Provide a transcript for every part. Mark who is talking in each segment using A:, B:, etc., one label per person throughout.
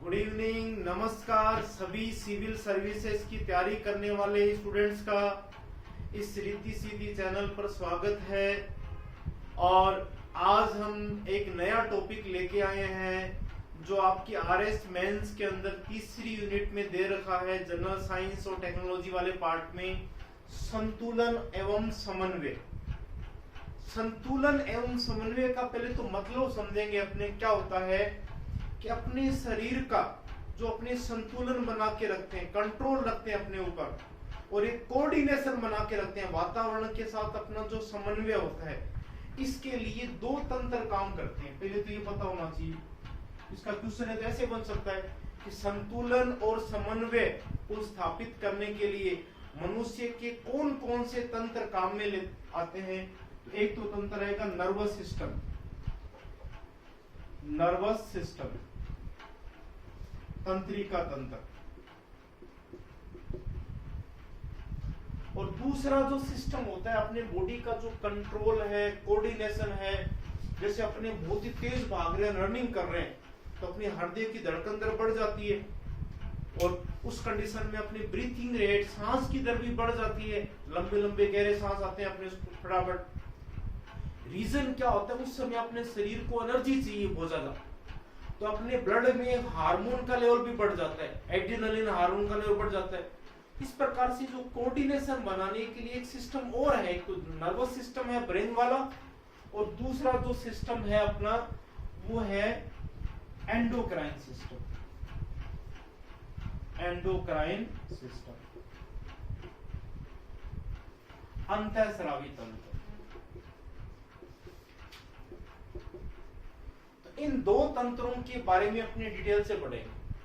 A: Good evening, नमस्कार सभी civil services की तैयारी करने वाले स्टूडेंट्स का इस रीति सीधी चैनल पर स्वागत है। और आज हम एक नया टॉपिक लेके आए हैं जो आपकी आरएस मेंस के अंदर तीसरी यूनिट में दे रखा है, जनरल साइंस और टेक्नोलॉजी वाले पार्ट में, संतुलन एवं समन्वय। संतुलन एवं समन्वय का पहले तो मतलब समझेंगे अपने। क्या होता है कि अपने शरीर का जो अपने संतुलन बना के रखते हैं, कंट्रोल रखते हैं अपने ऊपर, और एक कोऑर्डिनेशन बना के रखते हैं वातावरण के साथ, अपना जो समन्वय होता है, इसके लिए दो तंत्र काम करते हैं। पहले तो ये पता होना चाहिए। इसका क्वेश्चन है तो ऐसे बन सकता है कि संतुलन और समन्वय को स्थापित करने के लिए मनुष्य के कौन कौन से तंत्र काम में आते हैं। एक तो तंत्र रहेगा नर्वस सिस्टम, तंत्रिका तंत्र, और दूसरा जो सिस्टम होता है अपने बॉडी का जो कंट्रोल है, कोऑर्डिनेशन है। जैसे अपने बहुत ही तेज भाग रहे हैं, रनिंग कर रहे हैं, तो अपनी हृदय की धड़कन दर बढ़ जाती है, और उस कंडीशन में अपनी ब्रीथिंग रेट, सांस की दर भी बढ़ जाती है। लंबे लंबे गहरे सांस आते हैं अपने फटाफट। रीजन क्या होता है, उस समय अपने शरीर को एनर्जी चाहिए बहुत ज्यादा, तो अपने ब्लड में हार्मोन का लेवल भी बढ़ जाता है, एड्रेनलिन हार्मोन का लेवल बढ़ जाता है। इस प्रकार से जो कोऑर्डिनेशन बनाने के लिए एक सिस्टम और है, एक तो नर्वस सिस्टम है ब्रेन वाला, और दूसरा जो सिस्टम है अपना वो है एंडोक्राइन सिस्टम। एंडोक्राइन सिस्टम, अंतःस्रावी तंत्र। इन दो तंत्रों के बारे में अपने डिटेल से पढ़ेंगे।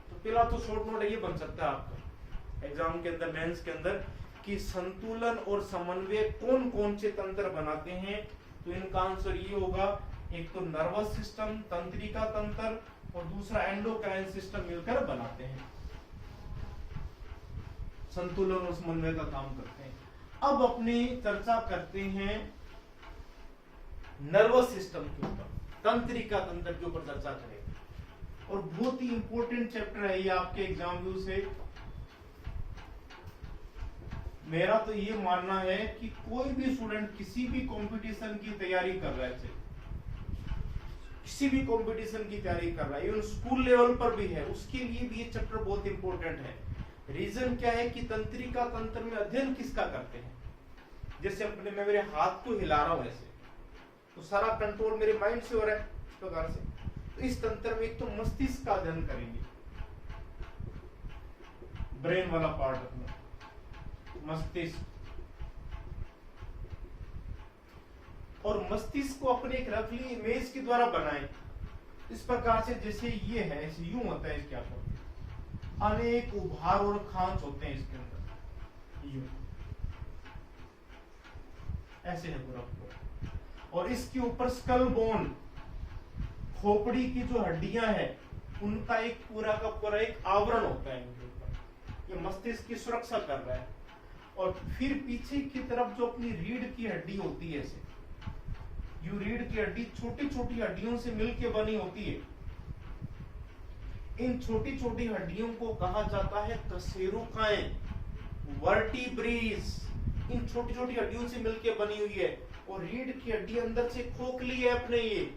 A: तो पहला तो शॉर्ट नोट ये बन सकता है आपका एग्जाम के अंदर, मेंस के अंदर, कि संतुलन और समन्वय कौन कौन से तंत्र बनाते हैं। तो इनका आंसर ये होगा, एक तो नर्वस सिस्टम, तंत्रिका तंत्र, और दूसरा एंडोक्राइन सिस्टम मिलकर बनाते हैं, संतुलन और समन्वय का काम करते हैं। अब अपनी चर्चा करते हैं नर्वस सिस्टम के ऊपर, तंत्रिका तंत्र के ऊपर चर्चा करेंगे। और बहुत ही इंपॉर्टेंट चैप्टर है ये आपके एग्जाम व्यू से। मेरा तो ये मानना है कि कोई भी स्टूडेंट किसी भी कंपटीशन की तैयारी कर रहा है, किसी भी कंपटीशन की तैयारी कर रहा है, इवन स्कूल लेवल पर भी है, उसके लिए भी ये चैप्टर बहुत इंपॉर्टेंट है। रीजन क्या है कि तंत्रिका तंत्र में अध्ययन किसका करते हैं। जैसे अपने मैं मेरे हाथ को हिला रहा हूं ऐसे, तो सारा कंट्रोल मेरे माइंड से हो रहा है इस प्रकार से। तो इस तंत्र में एक तो मस्तिष्क का अध्ययन करेंगे, ब्रेन वाला पार्ट अपना मस्तिष्क, और मस्तिष्क को अपने एक रफली इमेज के द्वारा बनाएं इस प्रकार से। जैसे ये है, ऐसे यूं होता है, इसके ऊपर अनेक उभार और खांच होते हैं इसके अंदर, यूं ऐसे है पूरा। और इसके ऊपर स्कल बोन, खोपड़ी की जो हड्डियां हैं, उनका एक पूरा का पूरा एक आवरण होता है इनके ऊपर। ये मस्तिष्क की सुरक्षा कर रहा है। और फिर पीछे की तरफ जो अपनी रीढ़ की हड्डी होती है, ऐसे यू रीढ़ की हड्डी छोटी छोटी हड्डियों से मिलकर बनी होती है। इन छोटी छोटी हड्डियों को कहा जाता है कशेरुकाएं, वर्टिब्रेस। इन छोटी छोटी हड्डियों से मिलकर बनी हुई है, और रीढ़ की हड्डी अंदर से खोखली है अपने ये,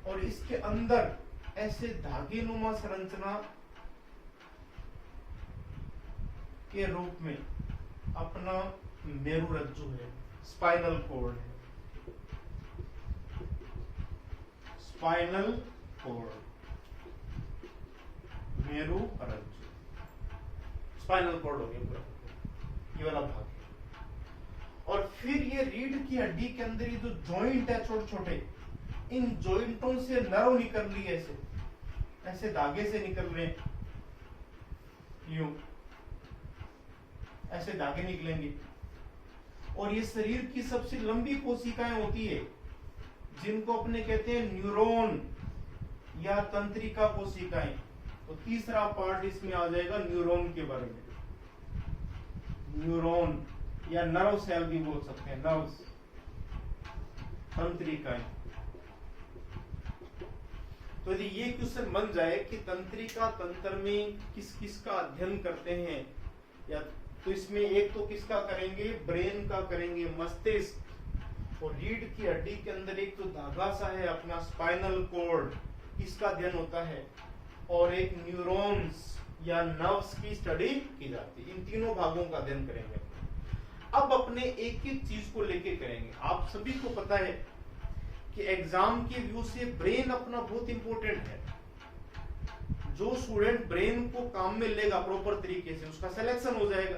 A: और इसके अंदर ऐसे धागे नुमा संरचना के रूप में अपना मेरुरज्जु है, स्पाइनल कॉर्ड है, स्पाइनल कॉर्ड, मेरुरज्जु, स्पाइनल कॉर्ड हो गया पूरा, ये वाला भाग। और फिर ये रीढ़ की हड्डी के अंदर ये जो जॉइंट है छोटे छोटे, इन जॉइंटों से नर्व निकल रही है, ऐसे ऐसे धागे से निकल रहे हैं, यूं ऐसे धागे निकलेंगे। और ये शरीर की सबसे लंबी कोशिकाएं होती है, जिनको अपने कहते हैं न्यूरॉन या तंत्रिका कोशिकाएं। तो तीसरा पार्ट इसमें आ जाएगा न्यूरॉन के बारे में। न्यूरॉन या नर्व सेल भी बोल सकते हैं, नर्व्स, तंत्रिकाएं। तो यदि ये क्वेश्चन बन जाए कि तंत्रिका तंत्र में किस किस का अध्ययन करते हैं, या तो इसमें एक तो किसका करेंगे, ब्रेन का करेंगे, मस्तिष्क, और रीढ़ की हड्डी के अंदर एक तो धागा सा है अपना स्पाइनल कॉर्ड, इसका अध्ययन होता है, और एक न्यूरॉन्स या नर्व्स की स्टडी की जाती है। इन तीनों भागों का अध्ययन करेंगे। अब अपने एक एक चीज को लेके करेंगे। आप सभी को पता है कि एग्जाम के व्यू से ब्रेन अपना बहुत इंपॉर्टेंट है। जो स्टूडेंट ब्रेन को काम में लेगा प्रॉपर तरीके से, उसका सिलेक्शन हो जाएगा।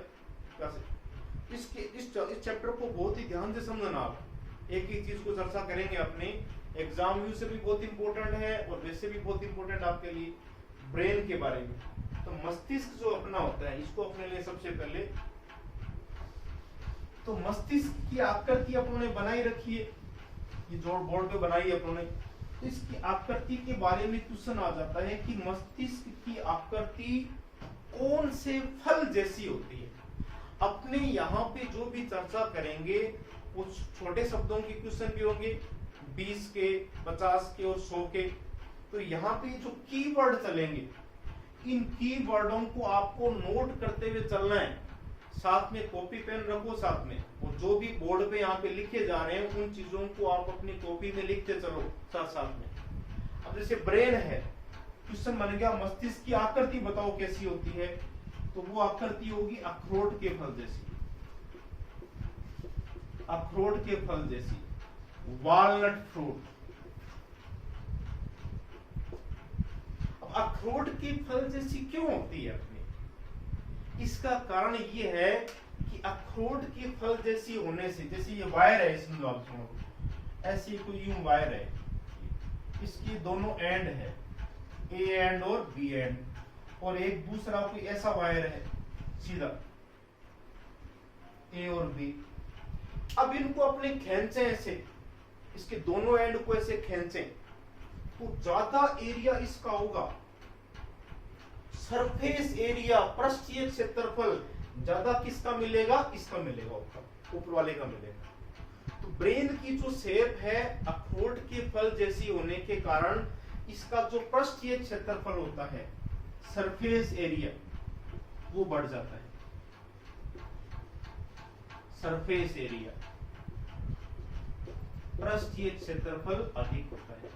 A: इस चैप्टर को बहुत ही ध्यान से समझना। आप एक एक चीज को चर्चा करेंगे अपने एग्जाम व्यू से भी बहुत इंपॉर्टेंट है और वैसे भी बहुत इंपॉर्टेंट आपके लिए ब्रेन के बारे में। तो मस्तिष्क जो अपना होता है, इसको अपने लिए सबसे पहले तो मस्तिष्क की आकृति अपनों बनाई रखी है, ये जो बोर्ड पे बनाई है अपनों, इसकी आकृति के बारे में क्वेश्चन आ जाता है कि मस्तिष्क की आकृति कौन से फल जैसी होती है। अपने यहाँ पे जो भी चर्चा करेंगे वो छोटे शब्दों के क्वेश्चन भी होंगे, 20 के, 50 के और 100 के। तो यहाँ पे जो कीवर्ड चलेंगे, इन कीवर्डों को आपको नोट करते हुए चलना है। साथ में कॉपी पेन रखो साथ में, और जो भी बोर्ड पे यहाँ पे लिखे जा रहे हैं उन चीजों को आप अपनी कॉपी में लिखते चलो साथ साथ में। अब जैसे ब्रेन है, क्वेश्चन बन गया मस्तिष्क की आकृति बताओ कैसी होती है, तो वो आकृति होगी अखरोट के फल जैसी, अखरोट के फल जैसी, वालनट फ्रूट। अब अखरोट के फल जैसी क्यों होती है अपनी? इसका कारण ये है कि अखरोट के फल जैसी होने से, जैसे ये वायर है, इसमें आप सुनो, ऐसी कोई यूं वायर है, इसकी दोनों एंड है, ए एंड और बी एंड, और एक दूसरा कोई ऐसा वायर है सीधा, ए और बी। अब इनको अपने खींचे ऐसे, इसके दोनों एंड को ऐसे खींचे तो ज्यादा एरिया इसका होगा, सरफेस एरिया, पृष्ठीय क्षेत्रफल ज्यादा किसका मिलेगा? इसका मिलेगा, ऊपर वाले का मिलेगा। तो ब्रेन की जो शेप है अखरोट के फल जैसी होने के कारण इसका जो पृष्ठीय क्षेत्रफल होता है, सरफेस एरिया, वो बढ़ जाता है। सरफेस एरिया, पृष्ठीय क्षेत्रफल अधिक होता है।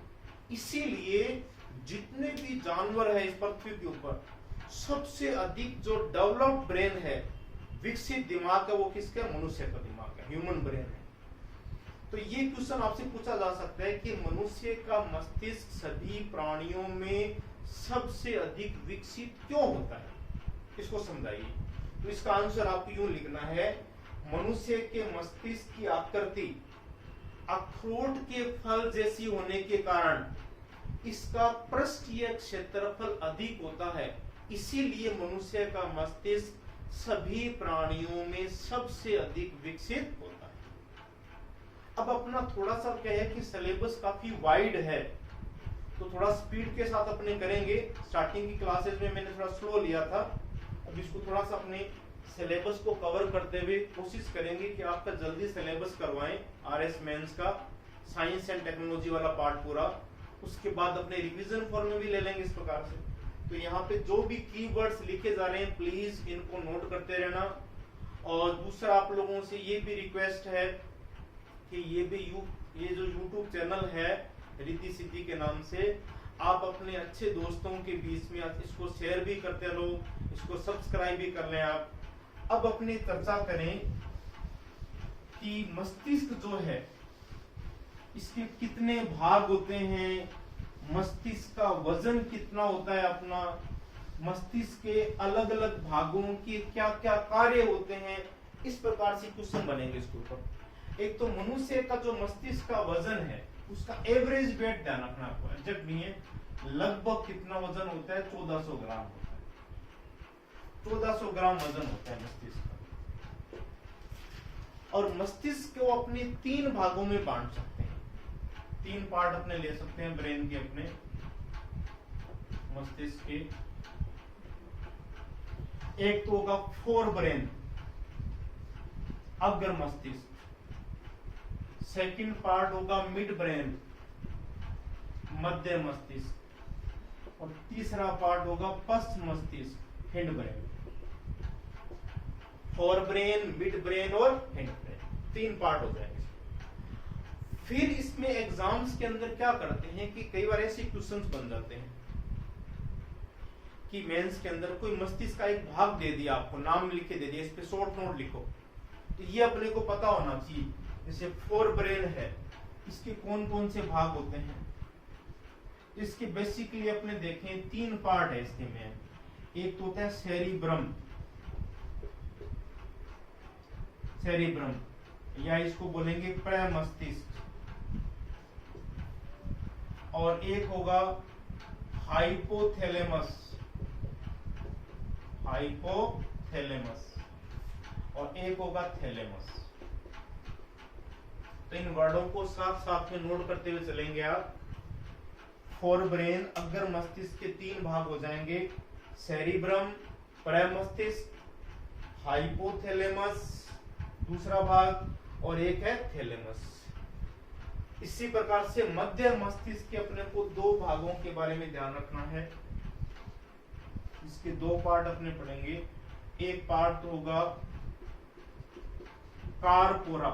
A: इसीलिए जितने भी जानवर है इस पृथ्वी के ऊपर, सबसे अधिक जो डेवलप्ड ब्रेन है, विकसित दिमाग है, वो किसका? मनुष्य का दिमाग है, ह्यूमन ब्रेन है। तो ये क्वेश्चन आपसे पूछा जा सकता है कि मनुष्य का मस्तिष्क सभी प्राणियों में सबसे अधिक विकसित क्यों होता है, इसको समझाइए। तो इसका आंसर आपको यूं लिखना है, मनुष्य के मस्तिष्क की आकृति अखरोट के फल जैसी होने के कारण इसका पृष्ठीय क्षेत्रफल अधिक होता है, इसीलिए मनुष्य का मस्तिष्क सभी प्राणियों में सबसे अधिक विकसित होता है। अब अपना थोड़ा सा क्या है कि सिलेबस काफी वाइड है, तो थोड़ा स्पीड के साथ अपने करेंगे। स्टार्टिंग की क्लासेस में मैंने थोड़ा स्लो लिया था, अब इसको थोड़ा सा अपने सिलेबस को कवर करते हुए कोशिश करेंगे कि आपका जल्दी सिलेबस करवाएं। आरएस मेंस का साइंस एंड टेक्नोलॉजी वाला पार्ट पूरा, उसके बाद अपने रिवीजन फॉर्म में भी ले लेंगे इस प्रकार से। तो यहाँ पे जो भी कीवर्ड्स लिखे जा रहे हैं प्लीज इनको नोट करते रहना। और दूसरा आप लोगों से ये भी रिक्वेस्ट है कि ये जो यूट्यूब चैनल है रिद्धि सिद्धि के नाम से, आप अपने अच्छे दोस्तों के बीच में इसको शेयर भी करते रहो, इसको सब्सक्राइब भी कर लें आप। अब अपनी चर्चा करें कि मस्तिष्क जो है इसके कितने भाग होते हैं, मस्तिष्क का वजन कितना होता है अपना, मस्तिष्क के अलग अलग भागों के क्या क्या कार्य होते हैं, इस प्रकार से क्वेश्चन बनेंगे इसके ऊपर। एक तो मनुष्य का जो मस्तिष्क का वजन है उसका एवरेज वेट ध्यान रखना आपको, एग्जैक्ट नहीं है, लगभग कितना वजन होता है? 1400 ग्राम होता है, 1400 ग्राम वजन होता है मस्तिष्क का। और मस्तिष्क को अपने 3 भागों में बांट सकते हैं, 3 पार्ट अपने ले सकते हैं ब्रेन के, अपने मस्तिष्क के। एक तो होगा फोर ब्रेन, अग्र मस्तिष्क। सेकंड पार्ट होगा मिड ब्रेन, मध्य मस्तिष्क। और तीसरा पार्ट होगा पश्च मस्तिष्क, hind brain. Fore brain, mid brain और हिंड ब्रेन, 3 पार्ट हो जाएंगे। फिर इसमें एग्जाम्स के अंदर क्या करते हैं कि कई बार ऐसे क्वेश्चंस बन जाते हैं कि मेंस के अंदर कोई मस्तिष्क का एक भाग दे दिया, आपको नाम लिख के दे दिया, इस पे शॉर्ट नोट लिखो, तो ये अपने को पता होना चाहिए। जैसे फोर ब्रेन है, इसके कौन कौन से भाग होते हैं, इसके बेसिकली अपने देखें 3 पार्ट है इसके में। एक तो होता है सेरिब्रम, सेरिब्रम या इसको बोलेंगे प्रमस्तिष्क, और एक होगा हाइपोथैलेमस, हाइपोथैलेमस, और एक होगा थैलेमस। तो इन वर्डों को साथ साथ में नोट करते हुए चलेंगे आप। फोर ब्रेन, अग्र मस्तिष्क के 3 भाग हो जाएंगे, सेरिब्रम, प्रमस्तिष्क, हाइपोथैलेमस दूसरा भाग, और एक है थैलेमस। इसी प्रकार से मध्य मस्तिष्क के अपने को 2 भागों के बारे में ध्यान रखना है। इसके 2 पार्ट अपने पढ़ेंगे। एक पार्ट होगा कार्पोरा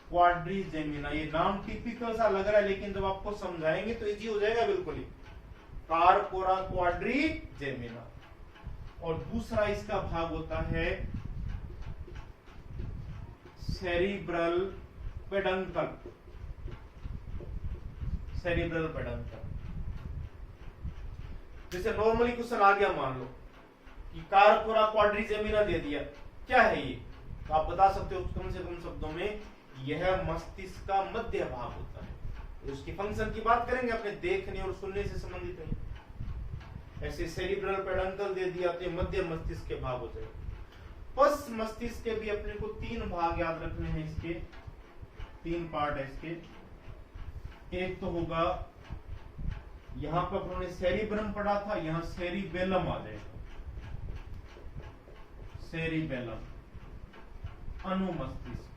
A: क्वाड्रिजेमिना। ये नाम टिपिकल सा लग रहा है, लेकिन जब आपको समझाएंगे तो इजी हो जाएगा बिल्कुल ही। Corpora quadrigemina. और दूसरा इसका भाग होता है सेरिब्रल पेडंकल, सेरिब्रल पेडंकल। जैसे नॉर्मली क्वेश्चन आ गया, मान लो कि कार्पोरा क्वाड्रिजेमिना दे दिया, क्या है ये, तो आप बता सकते हो कम से कम शब्दों में, यह मस्तिष्क का मध्य भाग होता है। तो उसकी फंक्शन की बात करेंगे अपने देखने और सुनने से संबंधित नहीं। ऐसे सेरिब्रल पेडंकल दे दिया तो मध्य मस्तिष्क के भाग हो जाएगा। पश्च मस्तिष्क के भी अपने को 3 भाग याद रखने हैं, इसके 3 पार्ट है इसके। एक तो होगा, यहां पर उन्होंने सेरिब्रम पढ़ा था, यहां सेरिबेलम आ जाएगा, सेरिबेलम अनुमस्तिष्क,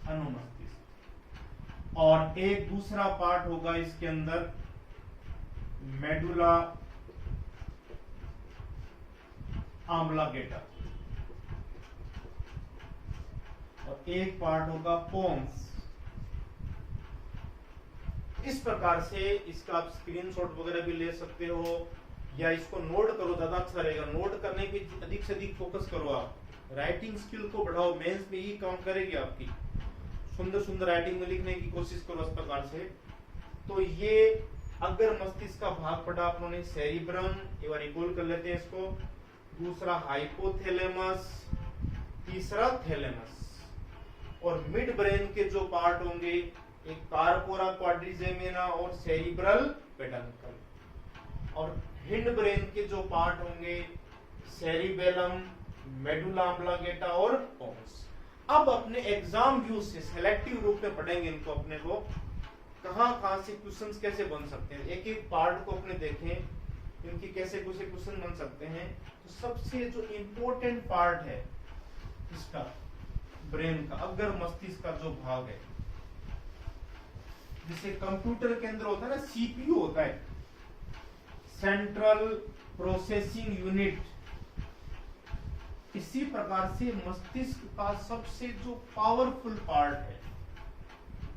A: अनुमस्तिष्क। और एक दूसरा पार्ट होगा इसके अंदर मेडुला ऑब्लांगेटा, और एक पार्ट होगा पोन्स। इस प्रकार से इसका आप स्क्रीनशॉट वगैरह भी ले सकते हो, या इसको नोट करो, ज्यादा अच्छा रहेगा। नोट करने पे अधिक से अधिक फोकस करो, आप राइटिंग स्किल को बढ़ाओ, मेंस में ये काम करेगी आपकी। सुंदर सुंदर राइटिंग में लिखने की कोशिश करो इस प्रकार से। तो ये अगर मस्तिष्क का भाग पढ़ा आपने सेरिब्रम, एक बार रिकॉल कर लेते हैं इसको, दूसरा हाइपोथैलेमस, तीसरा थैलेमस। और मिड ब्रेन के जो पार्ट होंगे, एक कार्पोरा क्वाड्रिजेमिना और सेरिब्रल पेडंकल। और हिंड ब्रेन के जो पार्ट होंगे, सेरिबेलम, मेडुला ऑब्लांगेटा और पोन्स। अब अपने एग्जाम व्यू से सिलेक्टिव रूप में पढ़ेंगे इनको, अपने को कहां से क्वेश्चंस कैसे बन सकते हैं, एक एक पार्ट को अपने देखें, इनकी कैसे कैसे क्वेश्चन बन सकते हैं। तो सबसे जो इम्पोर्टेंट पार्ट है इसका ब्रेन का, अग्र मस्तिष्क का जो भाग है, जिसे कंप्यूटर के अंदर होता है ना, सीपीयू होता है, सेंट्रल प्रोसेसिंग यूनिट। इसी प्रकार से मस्तिष्क का सबसे जो पावरफुल पार्ट है,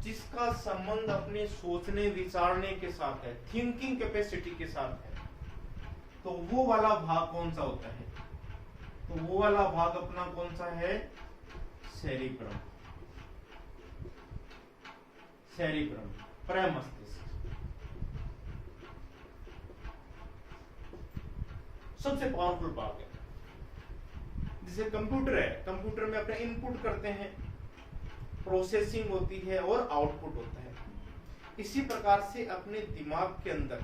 A: जिसका संबंध अपने सोचने विचारने के साथ है, थिंकिंग कैपेसिटी के साथ है, तो वो वाला भाग कौन सा होता है, तो वो वाला भाग अपना कौन सा है, सेरिब्रम, सेरिब्रम प्रमस्तिष्क। सबसे पावरफुल पार्ट है। जैसे कंप्यूटर है, कंप्यूटर में अपने इनपुट करते हैं, प्रोसेसिंग होती है और आउटपुट होता है। इसी प्रकार से अपने दिमाग के अंदर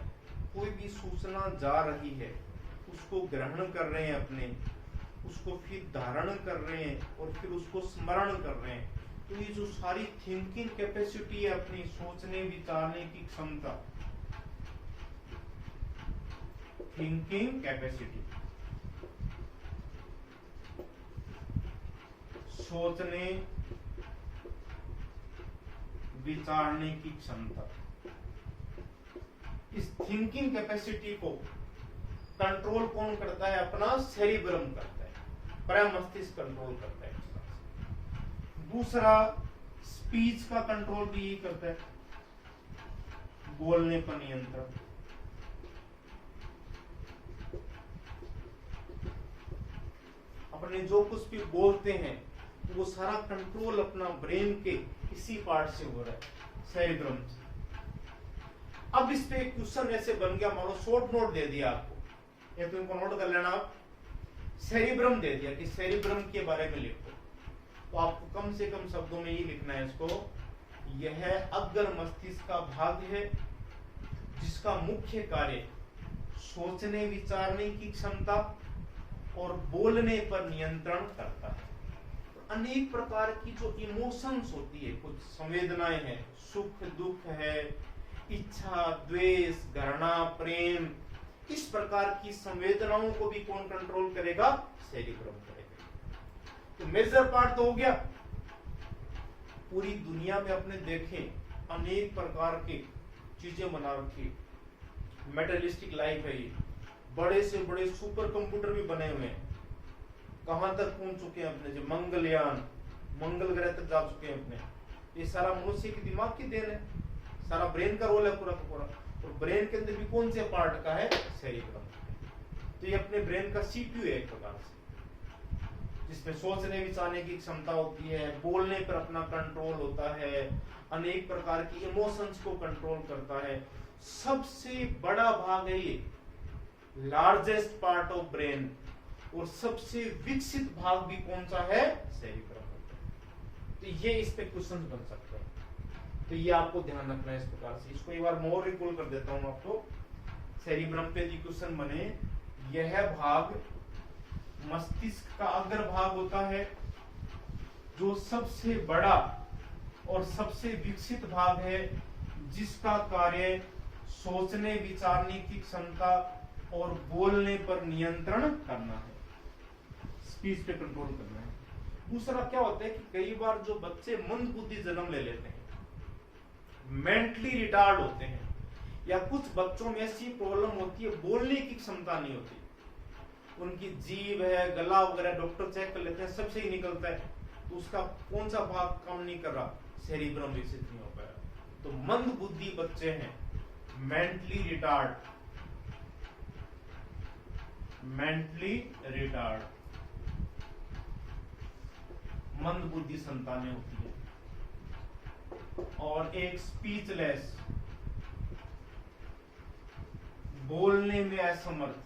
A: कोई भी सूचना जा रही है, उसको ग्रहण कर रहे हैं अपने, उसको फिर धारण कर रहे हैं और फिर उसको स्मरण कर रहे हैं। तो ये जो सारी थिंकिंग कैपेसिटी है, अपनी सोचने विचारने की क्षमता, थिंकिंग कैपेसिटी, सोचने विचारने की क्षमता। इस थिंकिंग कैपेसिटी को कंट्रोल कौन करता है? अपना सेरिब्रम करता है, प्रमस्तिष्क कंट्रोल करता है। दूसरा, स्पीच का कंट्रोल भी यही करता है, बोलने पर नियंत्रण। अपने जो कुछ भी बोलते हैं वो सारा कंट्रोल अपना ब्रेन के इसी पार्ट से हो रहा है, सेरिब्रम से। अब इस पे क्वेश्चन ऐसे बन गया, मान लो शॉर्ट नोट दे दिया आपको, ये तो इनको नोट कर लेना आप। सेरिब्रम दे दिया कि सेरिब्रम के बारे में लिखो, तो आपको कम से कम शब्दों में ये लिखना है इसको, यह अग्र मस्तिष्क का भाग है जिसका मुख्य कार्य सोचने विचारने की क्षमता और बोलने पर नियंत्रण करता है। तो अनेक प्रकार की जो इमोशंस होती है, कुछ संवेदनाएं हैं, सुख दुख है, इच्छा द्वेष घृणा प्रेम, इस प्रकार की संवेदनाओं को भी कौन कंट्रोल करेगा? सेरिब्रम करेगा। तो मेजर पार्ट तो हो गया। पूरी दुनिया में अपने देखें अनेक प्रकार की चीजें बना रखी, मेटेरियलिस्टिक लाइफ है ये, बड़े से बड़े सुपर कंप्यूटर भी बने हुए हैं। कहां तक पहुंच चुके हैं अपने, जो मंगलयान, मंगल ग्रह तक जा चुके हैं अपने। ये सारा मनुष्य के दिमाग की देन है, सारा ब्रेन का रोल है पूरा का पूरा। और ब्रेन के अंदर भी कौन से पार्ट का है? सेरिब्रम। तो ये अपने ब्रेन का सीपीयू है एक प्रकार से, जिसमें सोचने विचारने की क्षमता होती है, बोलने पर अपना कंट्रोल होता है, अनेक प्रकार की इमोशंस को कंट्रोल करता है। सबसे बड़ा भाग है ये, लार्जेस्ट पार्ट ऑफ ब्रेन, और सबसे विकसित भाग भी कौन सा है? सेरिब्रम। तो ये इस पे क्वेश्चन बन सकता है, तो ये आपको ध्यान रखना है इस प्रकार से। इसको एक बार मोर रिकॉल कर देता हूं आपको। सेरिब्रम पे जो क्वेश्चन बने, यह भाग मस्तिष्क का अग्र भाग होता है जो सबसे बड़ा और सबसे विकसित भाग है, जिसका कार्य सोचने विचारने की क्षमता और बोलने पर नियंत्रण करना है, स्पीच पे कंट्रोल करना है। दूसरा क्या होता है कि कई बार जो बच्चे मंद बुद्धि जन्म ले लेते हैं, मेंटली रिटार्ड होते हैं, या कुछ बच्चों में ऐसी प्रॉब्लम होती है बोलने की क्षमता नहीं होती, उनकी जीभ है, गला वगैरह डॉक्टर चेक कर लेते हैं, सब सही निकलता है, तो उसका कौन सा भाग काम नहीं कर रहा? सेरिब्रम विकसित नहीं हो पाया। तो मंद बुद्धि बच्चे हैं, मेंटली रिटार्ड, मंद बुद्धि संतानें होती है। और एक स्पीचलेस, बोलने में असमर्थ।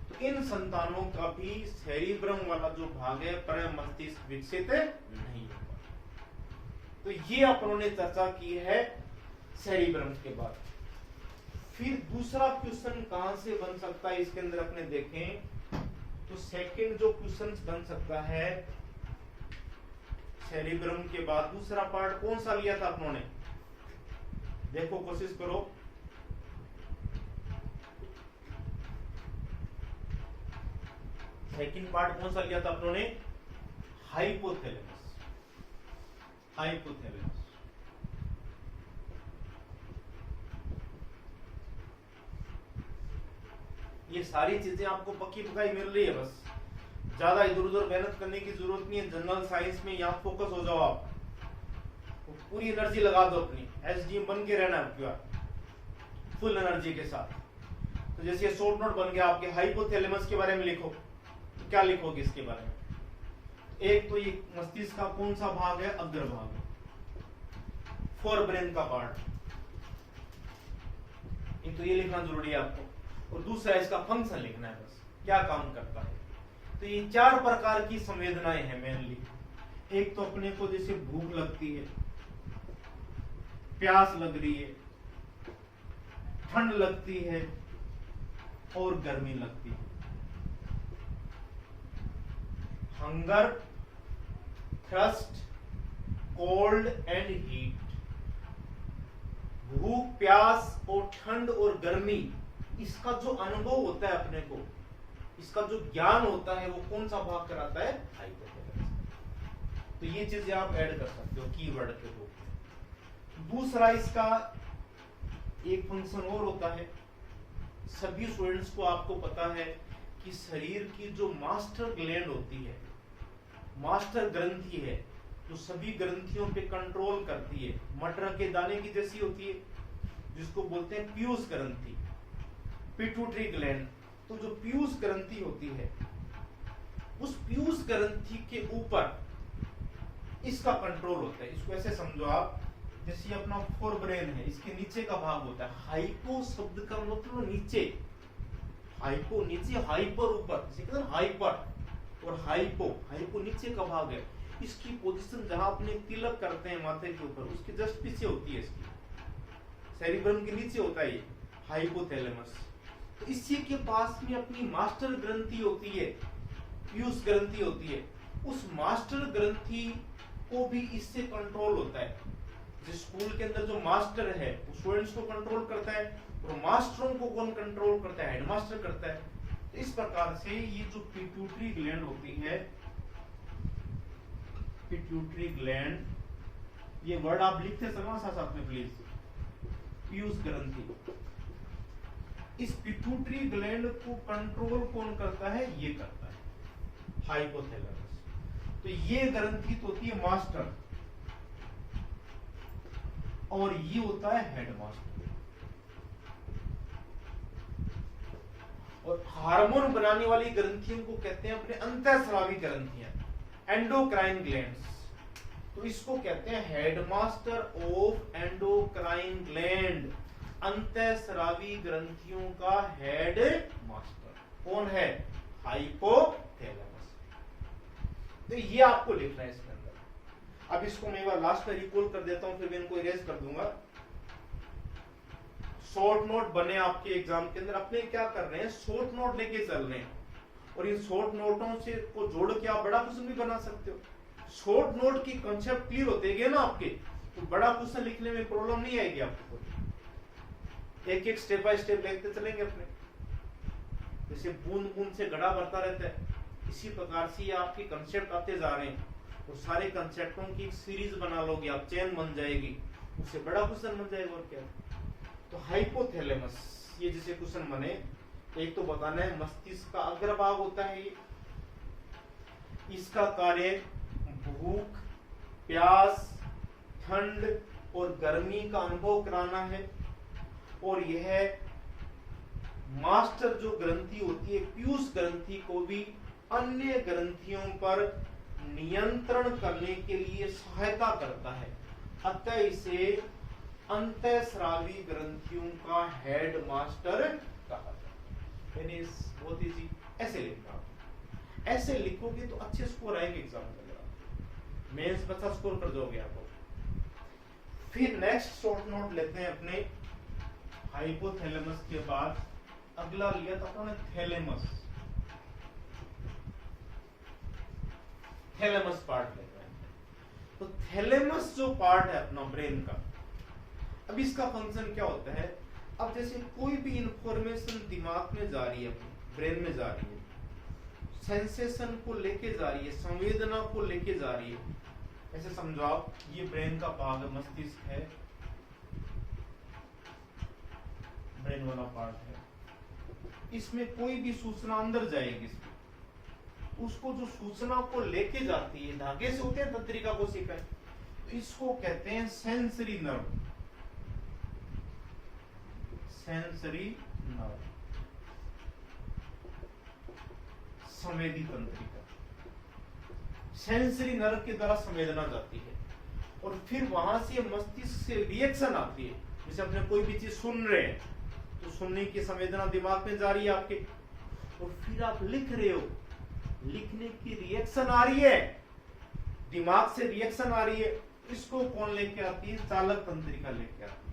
A: तो इन संतानों का भी सेरिब्रम वाला जो भाग है, प्रमस्तिष्क विकसित नहीं होगा। तो ये अपनों ने चर्चा की है सेरिब्रम के बाद। फिर दूसरा क्वेश्चन कहां से बन सकता है इसके अंदर अपने देखें, तो सेकंड जो क्वेश्चन बन सकता है सेरिब्रम के बाद, दूसरा पार्ट कौन सा लिया था अपनों ने? देखो कोशिश करो, सेकंड पार्ट कौन सा लिया था अपनों ने? हाइपोथैलेमस। हाइपोथैलेमस ये सारी चीजें आपको पक्की पकाई मिल रही है, बस ज्यादा इधर उधर मेहनत करने की जरूरत नहीं है। जनरल साइंस में यहाँ फोकस हो जाओ आप, तो पूरी एनर्जी लगा दो अपनी, एसडीएम बन के रहना आपकी फुल एनर्जी के साथ। तो जैसे ये शॉर्ट नोट बन गया आपके, हाइपोथैलेमस के बारे में लिखो, तो क्या लिखोगे इसके बारे में? एक तो ये मस्तिष्क का कौन सा भाग है? अग्र भाग, फोर ब्रेन का पार्ट, एक तो ये लिखना जरूरी है आपको, और दूसरा इसका फंक्शन लिखना है, बस क्या काम करता है। तो ये चार प्रकार की संवेदनाएं हैं मेनली। एक तो अपने को जैसे भूख लगती है, प्यास लग रही है, ठंड लगती है और गर्मी लगती है। Hunger, thrust, cold and heat. भूख, प्यास और ठंड और गर्मी, इसका जो अनुभव होता है अपने को, इसका जो ज्ञान होता है, वो कौन सा भाग कराता है? हाइपोथैलेमस। तो ये चीजें आप ऐड कर सकते हो कीवर्ड के रूप में। दूसरा इसका एक फंक्शन और होता है, सभी स्टूडेंट्स को आपको पता है कि शरीर की जो मास्टर ग्लैंड होती है, मास्टर ग्रंथि है, जो सभी ग्रंथियों पे कंट्रोल करती है, मटर के दाने की जैसी होती है, जिसको बोलते हैं पीयूष ग्रंथि, पिट्यूटरी ग्लैंड। तो जो पीयूष ग्रंथि होती है, उस पीयूष ग्रंथि के ऊपर इसका कंट्रोल होता है। इसको ऐसे समझो आप, जैसे अपना फोर ब्रेन है, इसके नीचे का भाग होता है। हाइपो शब्द का मतलब नीचे, हाइपो नीचे, हाइपर ऊपर, जैसे कहते हैं हाइपर और हाइपो, हाइपो नीचे का भाग है। इसकी पोजीशन जहां अपने तिलक करते हैं माथे के ऊपर, उसके जस्ट पीछे होती है, इसकी सेरिब्रम के नीचे होता है ये हाइपोथैलेमस। तो इसी के पास में अपनी मास्टर ग्रंथि होती है, पीयूष ग्रंथि होती है। उस मास्टर ग्रंथि को भी इससे कंट्रोल होता है। जिस स्कूल के अंदर जो मास्टर है वो स्टूडेंट्स को कंट्रोल करता है, और मास्टरों को कौन कंट्रोल करता है? हेडमास्टर करता है। तो इस प्रकार से ये जो पिट्यूटरी ग्लैंड होती है, पिट्यूटरी ग्लैंड, ये वर्ड आप लिखते समय साथ में प्लीज, पीयूष ग्रंथि। इस पिट्यूटरी ग्लैंड को कंट्रोल कौन करता है? ये करता है हाइपोथैलेमस। तो ये ग्रंथि तो होती है मास्टर, और ये होता है हेडमास्टर। और हार्मोन बनाने वाली ग्रंथियों को कहते हैं अपने अंतःस्रावी ग्रंथियां, एंडोक्राइन ग्लैंड्स। तो इसको कहते हैं हेडमास्टर ऑफ एंडोक्राइन ग्लैंड, अंतःस्रावी ग्रंथियों का हेड मास्टर कौन है? हाइपोथैलेमस। तो ये आपको लिखना है इसके अंदर। अब इसको मैं एक बार लास्ट में रिकॉल कर देता हूं, फिर मैं इनको इरेज कर दूंगा। शॉर्ट नोट बने आपके एग्जाम के अंदर, अपने क्या कर रहे हैं, शॉर्ट नोट लेके चल रहे हैं, और इन शॉर्ट नोटों से को जोड़ के आप बड़ा क्वेश्चन भी बना सकते हो। शॉर्ट नोट की कंसेप्ट क्लियर होते गए ना आपके, तो बड़ा क्वेश्चन लिखने में प्रॉब्लम नहीं आएगी आपको। एक एक स्टेप बाय स्टेप लेते चलेंगे अपने, जैसे बूंद बूंद से घड़ा भरता रहता है, इसी प्रकार से आपके कंसेप्ट आते जा रहे हैं, और सारे कंसेप्टों की एक सीरीज बना लोगे आप, चेन बन जाएगी, उससे बड़ा क्वेश्चन बन जाएगा। और क्या? तो हाइपोथैलेमस, ये जैसे क्वेश्चन बने, एक तो बताना है मस्तिष्क का अग्रभाग होता है ये, इसका कार्य भूख, प्यास, ठंड और गर्मी का अनुभव कराना है। और यह मास्टर जो ग्रंथि होती है पीयूष ग्रंथि को भी अन्य ग्रंथियों पर नियंत्रण करने के लिए सहायता करता है, अतः इसे अंतःस्रावी ग्रंथियों का हेड मास्टर कहा जाता है। बहुत इजी, ऐसे लिखना, ऐसे लिखोगे तो अच्छे स्कोर आएंगे एग्जाम में, मेंस में अच्छा स्कोर कर दोगे आप। फिर नेक्स्ट शॉर्ट नोट लेते हैं अपने, हाइपोथैलेमस के बाद अगला लिया था अपने थैलेमस, थैलेमस पार्ट लेते हैं। तो थैलेमस जो पार्ट है अपना ब्रेन का, अब इसका फंक्शन क्या होता है? अब जैसे कोई भी इंफॉर्मेशन दिमाग में जा रही है, ब्रेन में जा रही है, सेंसेशन को लेके जा रही है, संवेदना को लेके जा रही है, ऐसे समझो आप, ये ब्रेन का भाग है, मस्तिष्क है, ब्रेन वाला पार्ट है, इसमें कोई भी सूचना अंदर जाएगी, उसको जो सूचना को लेके जाती है, धागे से होते हैं तंत्रिका कोशिकाएं, तो इसको कहते हैं सेंसरी नर्व, सेंसरी नर्व, संवेदी तंत्रिका। सेंसरी नर्व के द्वारा संवेदना जाती है, और फिर वहां से मस्तिष्क से रिएक्शन आती है। जैसे अपने कोई भी चीज सुन रहे हैं, तो सुनने की संवेदना दिमाग में जा रही है आपके, और फिर आप लिख रहे हो, लिखने की रिएक्शन आ रही है, दिमाग से रिएक्शन आ रही है, इसको कौन लेके आती है? चालक तंत्रिका लेके आती है,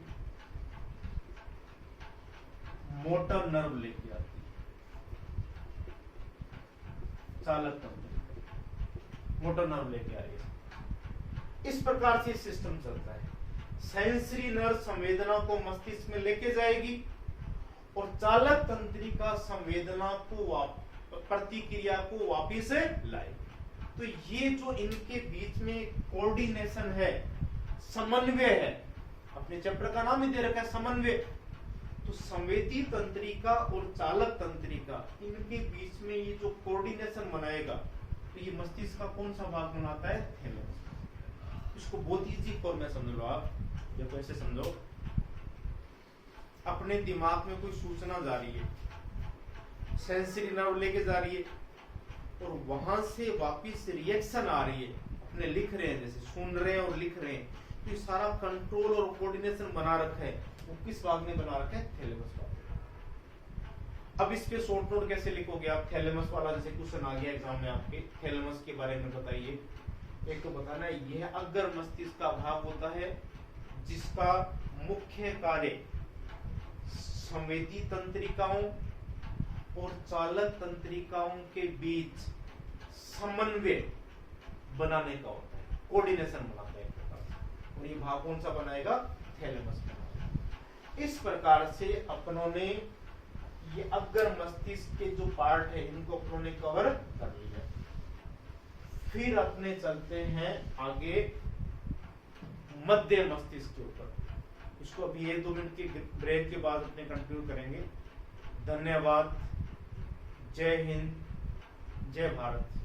A: मोटर नर्व लेके आती है, चालक तंत्रिका मोटर नर्व लेके आ रही है। इस प्रकार से सिस्टम चलता है। सेंसरी नर्व संवेदना को मस्तिष्क में लेके जाएगी, और चालक तंत्रिका संवेदना को प्रतिक्रिया को वापिस लाएगी। तो ये जो इनके बीच में कोऑर्डिनेशन है, समन्वय है, अपने चैप्टर का नाम ही दे रखा है समन्वय। तो संवेदी तंत्रिका और चालक तंत्रिका, इनके बीच में ये जो कोऑर्डिनेशन बनाएगा, तो ये मस्तिष्क का कौन सा भाग बनाता है? थैलेमस। इसको बहुत इजी फॉर्म में समझ लो आप। देखो ऐसे समझो, अपने दिमाग में कोई सूचना जा रही है, सेंसरी नर्व लेके जा रही है, और वहां से वापिस रिएक्शन आ रही है, अपने लिख रहे हैं, जैसे सुन रहे हैं और लिख रहे हैं, तो ये सारा कंट्रोल और कोऑर्डिनेशन बना रखा है, वो किस भाग ने बना रखा है? थैलेमस भाग। अब इस पे शॉर्ट नोट कैसे लिखोगे आप? थैलेमस वाला जैसे क्वेश्चन आ गया एग्जाम में आपके, थैलेमस के बारे में बताइए। एक तो बताना यह अग्र मस्तिष्क का भाग होता है जिसका मुख्य कार्य संवेदी तंत्रिकाओं और चालक तंत्रिकाओं के बीच समन्वय बनाने का होता है, कोऑर्डिनेशन बनाता है एक प्रकार से। और ये भाग कौन सा बनाएगा? थैलेमस बनाएगा। इस प्रकार से अपनों ने ये अग्र मस्तिष्क के जो पार्ट है इनको अपनों ने कवर कर लिया। फिर अपने चलते हैं आगे मध्य मस्तिष्क के ऊपर। इसको अभी 1-2 मिनट के ब्रेक के बाद अपने कंटिन्यू करेंगे। धन्यवाद। जय हिंद, जय भारत।